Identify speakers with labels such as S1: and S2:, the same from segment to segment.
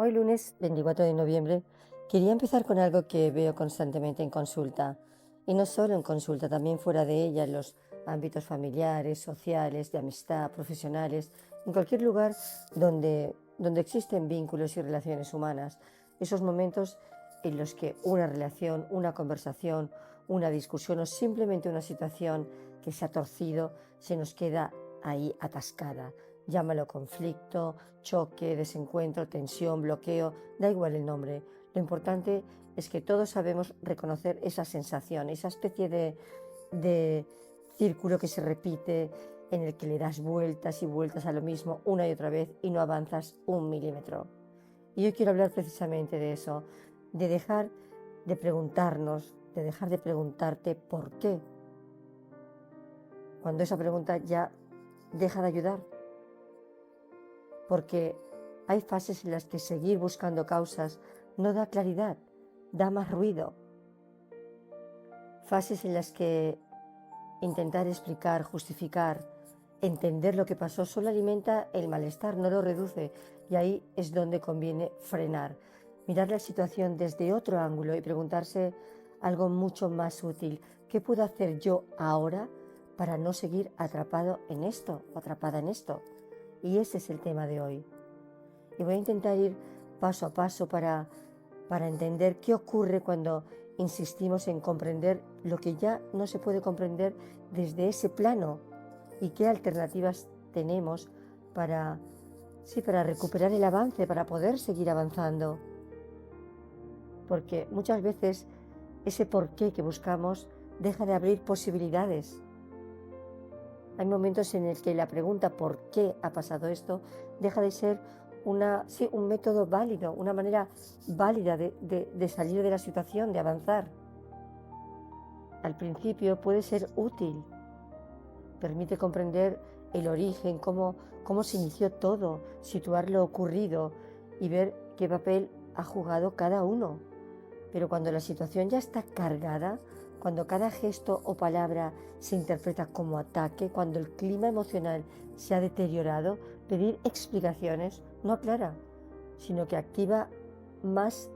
S1: Hoy lunes 24 de noviembre quería empezar con algo que veo constantemente en consulta, y no solo en consulta, también fuera de ella, en los ámbitos familiares, sociales, de amistad, profesionales, en cualquier lugar donde existen vínculos y relaciones humanas. Esos momentos en los que una relación, una conversación, una discusión o simplemente una situación que se ha torcido se nos queda ahí atascada. Llámalo conflicto, choque, desencuentro, tensión, bloqueo, da igual el nombre. Lo importante es que todos sabemos reconocer esa sensación, esa especie de círculo que se repite, en el que le das vueltas y vueltas a lo mismo una y otra vez y no avanzas un milímetro. Y hoy quiero hablar precisamente de eso, de dejar de preguntarnos, de dejar de preguntarte por qué, cuando esa pregunta ya deja de ayudar. Porque hay fases en las que seguir buscando causas no da claridad, da más ruido. Fases en las que intentar explicar, justificar, entender lo que pasó solo alimenta el malestar, no lo reduce. Y ahí es donde conviene frenar, mirar la situación desde otro ángulo y preguntarse algo mucho más útil. ¿Qué puedo hacer yo ahora para no seguir atrapado en esto o atrapada en esto? Y ese es el tema de hoy. Y voy a intentar ir paso a paso para entender qué ocurre cuando insistimos en comprender lo que ya no se puede comprender desde ese plano y qué alternativas tenemos para recuperar el avance, para poder seguir avanzando. Porque muchas veces ese porqué que buscamos deja de abrir posibilidades. Hay momentos en el que la pregunta ¿por qué ha pasado esto? Deja de ser un método válido, una manera válida de salir de la situación, de avanzar. Al principio puede ser útil, permite comprender el origen, cómo se inició todo, situar lo ocurrido y ver qué papel ha jugado cada uno. Pero cuando la situación ya está cargada, cuando cada gesto o palabra se interpreta como ataque, cuando el clima emocional se ha deteriorado, pedir explicaciones no aclara, sino que activa más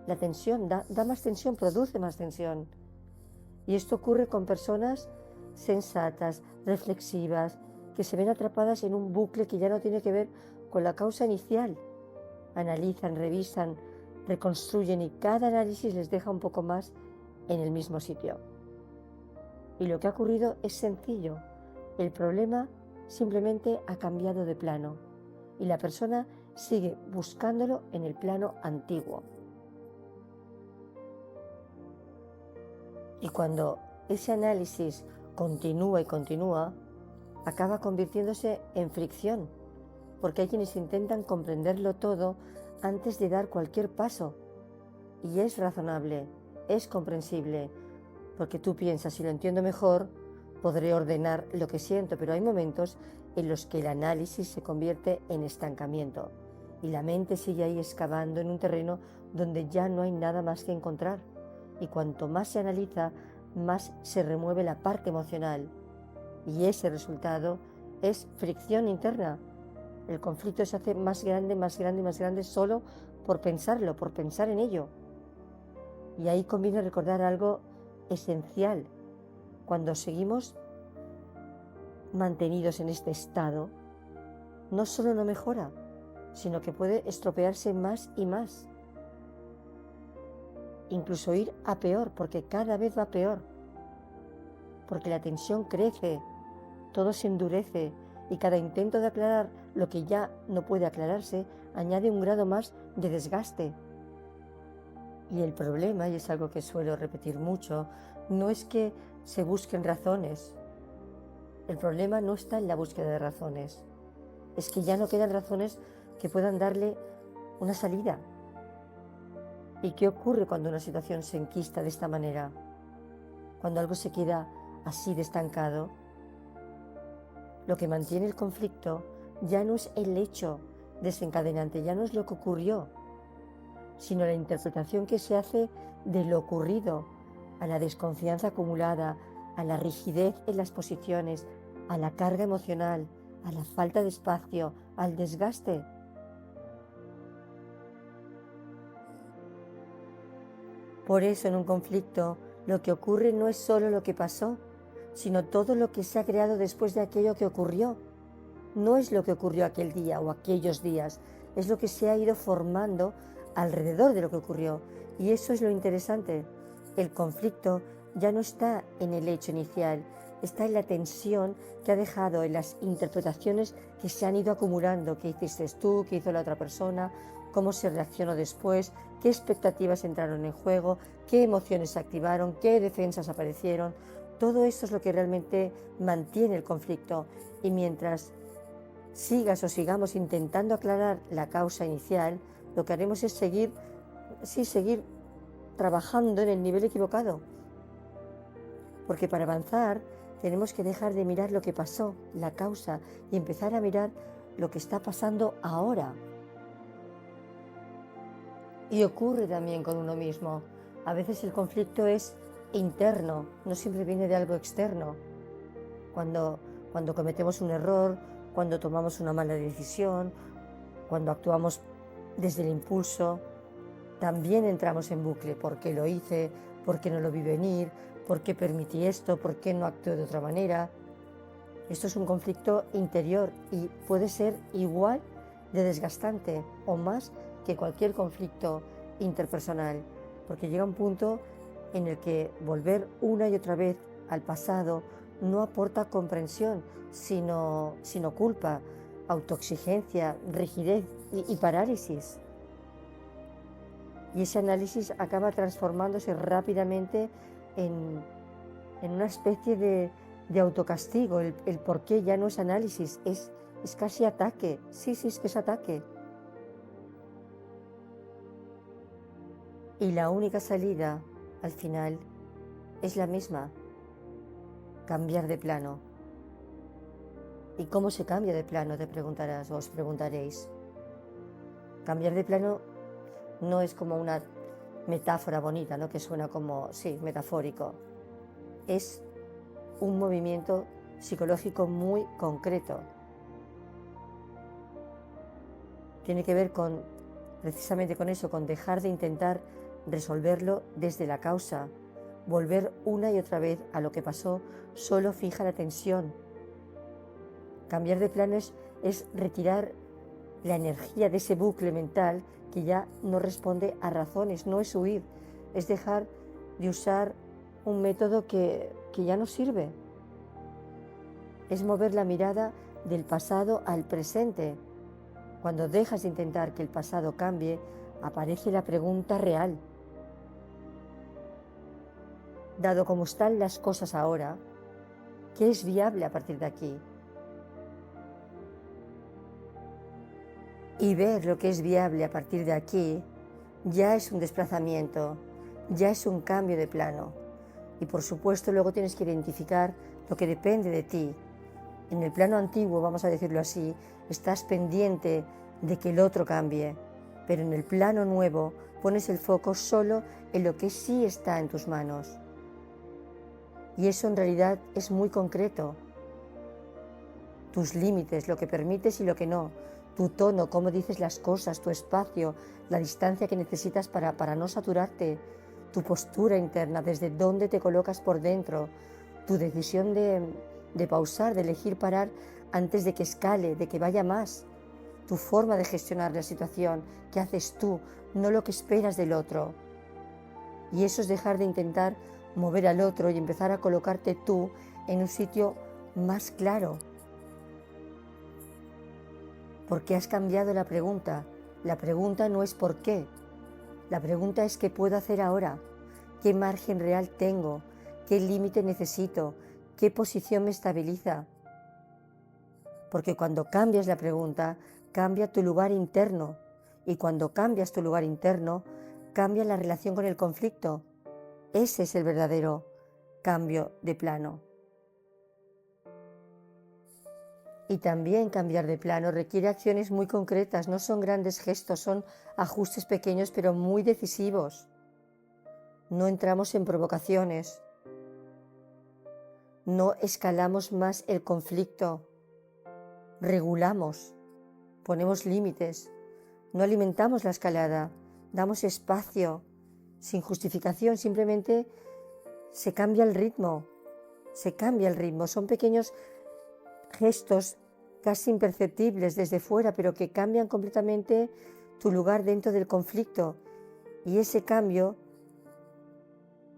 S1: la tensión, da más tensión, produce más tensión. Y esto ocurre con personas sensatas, reflexivas, que se ven atrapadas en un bucle que ya no tiene que ver con la causa inicial. Analizan, revisan, reconstruyen y cada análisis les deja un poco más en el mismo sitio. Y lo que ha ocurrido es sencillo. El problema simplemente ha cambiado de plano y la persona sigue buscándolo en el plano antiguo. Y cuando ese análisis continúa y continúa, acaba convirtiéndose en fricción, porque hay quienes intentan comprenderlo todo antes de dar cualquier paso. Y es razonable, es comprensible, porque tú piensas, si lo entiendo mejor, podré ordenar lo que siento, pero hay momentos en los que el análisis se convierte en estancamiento y la mente sigue ahí excavando en un terreno donde ya no hay nada más que encontrar. Y cuanto más se analiza, más se remueve la parte emocional. Y ese resultado es fricción interna. El conflicto se hace más grande, más grande, más grande solo por pensarlo, por pensar en ello. Y ahí conviene recordar algo esencial. Cuando seguimos mantenidos en este estado, no solo no mejora, sino que puede estropearse más y más. Incluso ir a peor, porque cada vez va peor. Porque la tensión crece, todo se endurece y cada intento de aclarar lo que ya no puede aclararse añade un grado más de desgaste. Y el problema, y es algo que suelo repetir mucho, no es que se busquen razones. El problema no está en la búsqueda de razones. Es que ya no quedan razones que puedan darle una salida. ¿Y qué ocurre cuando una situación se enquista de esta manera? Cuando algo se queda así de estancado, lo que mantiene el conflicto ya no es el hecho desencadenante, ya no es lo que ocurrió, sino la interpretación que se hace de lo ocurrido, a la desconfianza acumulada, a la rigidez en las posiciones, a la carga emocional, a la falta de espacio, al desgaste. Por eso en un conflicto lo que ocurre no es solo lo que pasó, sino todo lo que se ha creado después de aquello que ocurrió. No es lo que ocurrió aquel día o aquellos días, es lo que se ha ido formando alrededor de lo que ocurrió. Y eso es lo interesante. El conflicto ya no está en el hecho inicial, está en la tensión que ha dejado, en las interpretaciones que se han ido acumulando, qué hiciste tú, qué hizo la otra persona, cómo se reaccionó después, qué expectativas entraron en juego, qué emociones se activaron, qué defensas aparecieron. Todo esto es lo que realmente mantiene el conflicto. Y mientras sigas o sigamos intentando aclarar la causa inicial, lo que haremos es seguir trabajando en el nivel equivocado. Porque para avanzar tenemos que dejar de mirar lo que pasó, la causa, y empezar a mirar lo que está pasando ahora. Y ocurre también con uno mismo. A veces el conflicto es interno, no siempre viene de algo externo. Cuando cometemos un error, cuando tomamos una mala decisión, cuando actuamos desde el impulso, también entramos en bucle. ¿Por qué lo hice? ¿Por qué no lo vi venir? ¿Por qué permití esto? ¿Por qué no actué de otra manera? Esto es un conflicto interior y puede ser igual de desgastante o más que cualquier conflicto interpersonal, porque llega un punto en el que volver una y otra vez al pasado no aporta comprensión, sino culpa, autoexigencia, rigidez y parálisis. Y ese análisis acaba transformándose rápidamente en una especie de autocastigo. El por qué ya no es análisis, es casi ataque. Sí, es que es ataque. Y la única salida, al final, es la misma: cambiar de plano. ¿Y cómo se cambia de plano?, te preguntarás o os preguntaréis. Cambiar de plano no es como una metáfora bonita, ¿no?, que suena como, sí, metafórico. Es un movimiento psicológico muy concreto. Tiene que ver precisamente con eso, con dejar de intentar resolverlo desde la causa. Volver una y otra vez a lo que pasó solo fija la tensión. Cambiar de plano es retirar la energía de ese bucle mental que ya no responde a razones, no es huir, es dejar de usar un método que ya no sirve. Es mover la mirada del pasado al presente. Cuando dejas de intentar que el pasado cambie, aparece la pregunta real. Dado como están las cosas ahora, ¿qué es viable a partir de aquí? Y ver lo que es viable a partir de aquí ya es un desplazamiento, ya es un cambio de plano. Y por supuesto luego tienes que identificar lo que depende de ti. En el plano antiguo, vamos a decirlo así, estás pendiente de que el otro cambie, pero en el plano nuevo pones el foco solo en lo que sí está en tus manos. Y eso en realidad es muy concreto. Tus límites, lo que permites y lo que no, tu tono, cómo dices las cosas, tu espacio, la distancia que necesitas para no saturarte, tu postura interna, desde dónde te colocas por dentro, tu decisión de pausar, de elegir parar antes de que escale, de que vaya más, tu forma de gestionar la situación, qué haces tú, no lo que esperas del otro. Y eso es dejar de intentar mover al otro y empezar a colocarte tú en un sitio más claro. Porque has cambiado la pregunta. La pregunta no es por qué. La pregunta es qué puedo hacer ahora, qué margen real tengo, qué límite necesito, qué posición me estabiliza. Porque cuando cambias la pregunta, cambia tu lugar interno. Y cuando cambias tu lugar interno, cambia la relación con el conflicto. Ese es el verdadero cambio de plano. Y también cambiar de plano requiere acciones muy concretas, no son grandes gestos, son ajustes pequeños pero muy decisivos. No entramos en provocaciones, no escalamos más el conflicto, regulamos, ponemos límites, no alimentamos la escalada, damos espacio sin justificación, simplemente se cambia el ritmo, son pequeños gestos casi imperceptibles desde fuera, pero que cambian completamente tu lugar dentro del conflicto, y ese cambio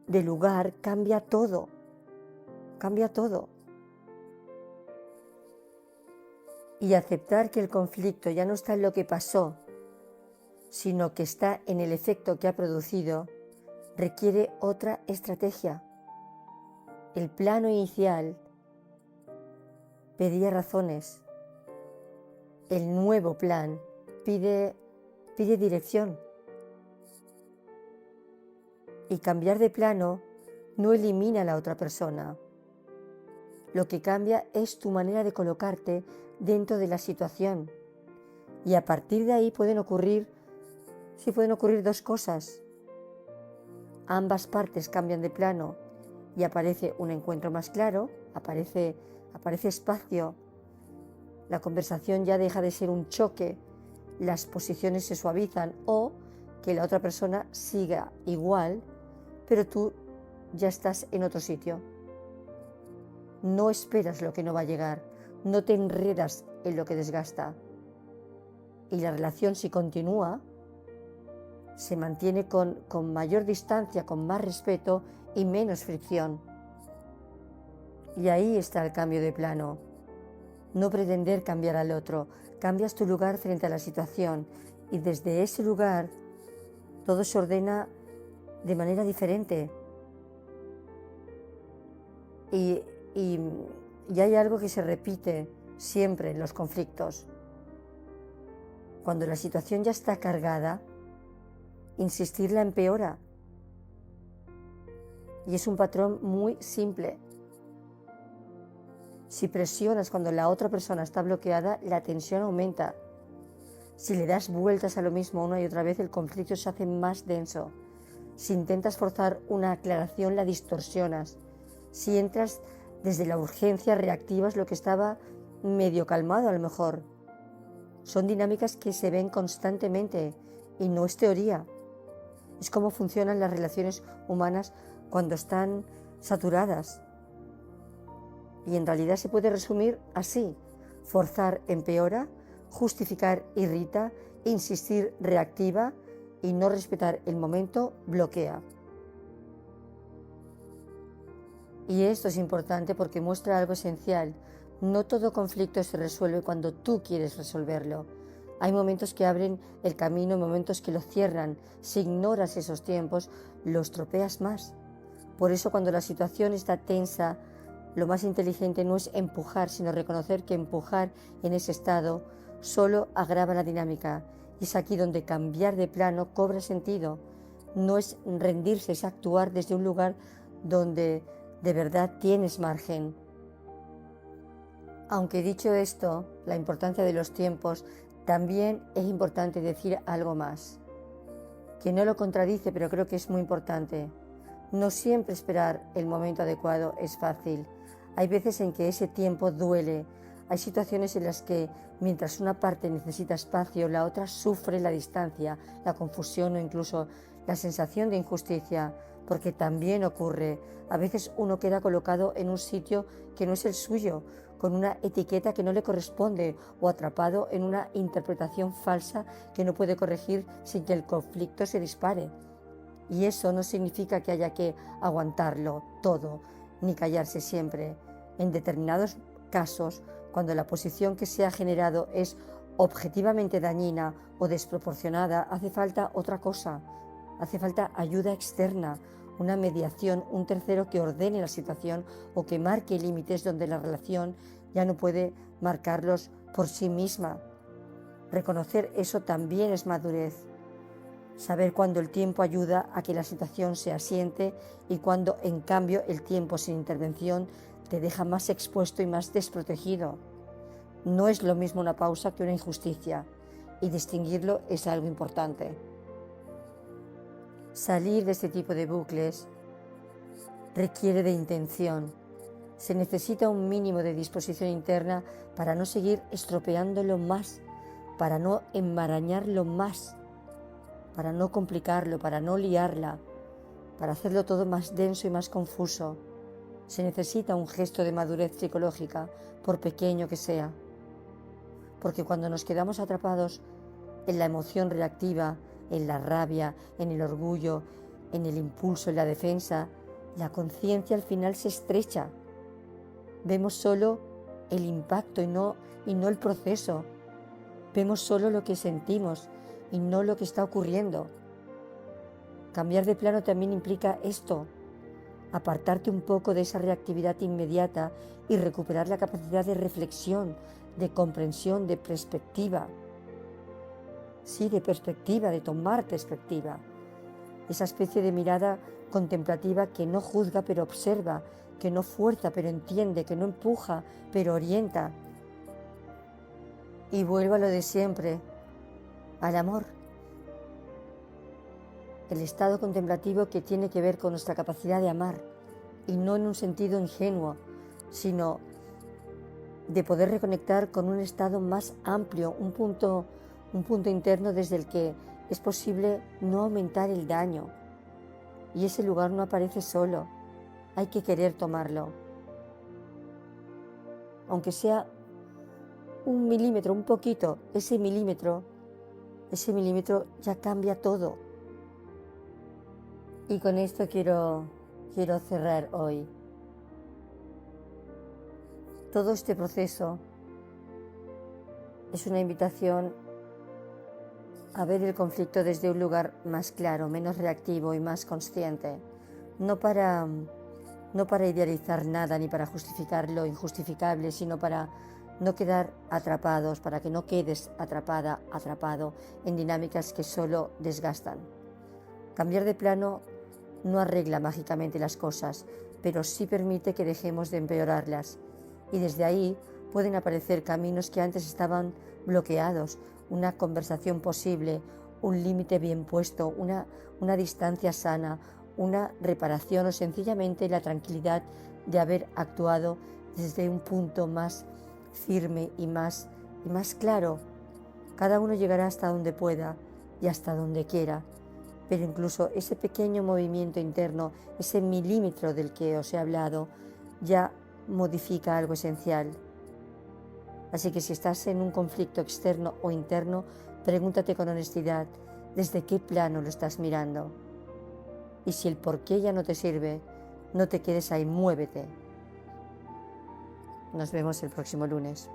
S1: de lugar cambia todo. Y aceptar que el conflicto ya no está en lo que pasó, sino que está en el efecto que ha producido, requiere otra estrategia. El plano inicial pedía razones. El nuevo plan pide dirección. Y cambiar de plano no elimina a la otra persona. Lo que cambia es tu manera de colocarte dentro de la situación. Y a partir de ahí pueden ocurrir dos cosas. Ambas partes cambian de plano y aparece un encuentro más claro, aparece espacio, la conversación ya deja de ser un choque, las posiciones se suavizan, o que la otra persona siga igual, pero tú ya estás en otro sitio. No esperas lo que no va a llegar, no te enredas en lo que desgasta. Y la relación, si continúa, se mantiene con mayor distancia, con más respeto y menos fricción. Y ahí está el cambio de plano. No pretender cambiar al otro, cambias tu lugar frente a la situación, y desde ese lugar todo se ordena de manera diferente. Y hay algo que se repite siempre en los conflictos. Cuando la situación ya está cargada, insistirla empeora. Y es un patrón muy simple. Si presionas cuando la otra persona está bloqueada, la tensión aumenta. Si le das vueltas a lo mismo una y otra vez, el conflicto se hace más denso. Si intentas forzar una aclaración, la distorsionas. Si entras desde la urgencia, reactivas lo que estaba medio calmado a lo mejor. Son dinámicas que se ven constantemente y no es teoría. Es cómo funcionan las relaciones humanas cuando están saturadas. Y en realidad se puede resumir así: forzar empeora, justificar irrita, insistir reactiva y no respetar el momento bloquea. Y esto es importante porque muestra algo esencial. No todo conflicto se resuelve cuando tú quieres resolverlo. Hay momentos que abren el camino, momentos que lo cierran. Si ignoras esos tiempos, lo estropeas más. Por eso, cuando la situación está tensa, lo más inteligente no es empujar, sino reconocer que empujar en ese estado solo agrava la dinámica. Y es aquí donde cambiar de plano cobra sentido. No es rendirse, es actuar desde un lugar donde de verdad tienes margen. Aunque dicho esto, la importancia de los tiempos, también es importante decir algo más, que no lo contradice, pero creo que es muy importante. No siempre esperar el momento adecuado es fácil. Hay veces en que ese tiempo duele. Hay situaciones en las que, mientras una parte necesita espacio, la otra sufre la distancia, la confusión o incluso la sensación de injusticia, porque también ocurre. A veces uno queda colocado en un sitio que no es el suyo, con una etiqueta que no le corresponde, o atrapado en una interpretación falsa que no puede corregir sin que el conflicto se dispare. Y eso no significa que haya que aguantarlo todo, ni callarse siempre. En determinados casos, cuando la posición que se ha generado es objetivamente dañina o desproporcionada, hace falta otra cosa. Hace falta ayuda externa, una mediación, un tercero que ordene la situación o que marque límites donde la relación ya no puede marcarlos por sí misma. Reconocer eso también es madurez. Saber cuándo el tiempo ayuda a que la situación se asiente y cuándo, en cambio, el tiempo sin intervención te deja más expuesto y más desprotegido. No es lo mismo una pausa que una injusticia, y distinguirlo es algo importante. Salir de este tipo de bucles requiere de intención. Se necesita un mínimo de disposición interna para no seguir estropeándolo más, para no enmarañarlo más, para no complicarlo, para no liarla. para hacerlo todo más denso y más confuso. Se necesita un gesto de madurez psicológica, por pequeño que sea. Porque cuando nos quedamos atrapados en la emoción reactiva, en la rabia, en el orgullo, en el impulso, en la defensa, la conciencia al final se estrecha. Vemos solo el impacto y no el proceso. Vemos solo lo que sentimos y no lo que está ocurriendo. Cambiar de plano también implica esto, apartarte un poco de esa reactividad inmediata y recuperar la capacidad de reflexión, de comprensión, de perspectiva. Sí, de perspectiva, de tomar perspectiva. Esa especie de mirada contemplativa que no juzga pero observa, que no fuerza pero entiende, que no empuja pero orienta. Y vuelvo a lo de siempre, al amor. El estado contemplativo que tiene que ver con nuestra capacidad de amar, y no en un sentido ingenuo, sino de poder reconectar con un estado más amplio, un punto interno desde el que es posible no aumentar el daño. Y ese lugar no aparece solo, hay que querer tomarlo. Aunque sea un milímetro, un poquito, ese milímetro ya cambia todo. Y con esto quiero cerrar hoy. Todo este proceso es una invitación a ver el conflicto desde un lugar más claro, menos reactivo y más consciente. No para idealizar nada ni para justificar lo injustificable, sino para no quedar atrapados, para que no quedes atrapada, atrapado en dinámicas que solo desgastan. Cambiar de plano no arregla mágicamente las cosas, pero sí permite que dejemos de empeorarlas. Y desde ahí pueden aparecer caminos que antes estaban bloqueados, una conversación posible, un límite bien puesto, una distancia sana, una reparación o sencillamente la tranquilidad de haber actuado desde un punto más firme y más claro. Cada uno llegará hasta donde pueda y hasta donde quiera, pero incluso ese pequeño movimiento interno, ese milímetro del que os he hablado, ya modifica algo esencial. Así que si estás en un conflicto externo o interno, pregúntate con honestidad desde qué plano lo estás mirando. Y si el porqué ya no te sirve, no te quedes ahí, muévete. Nos vemos el próximo lunes.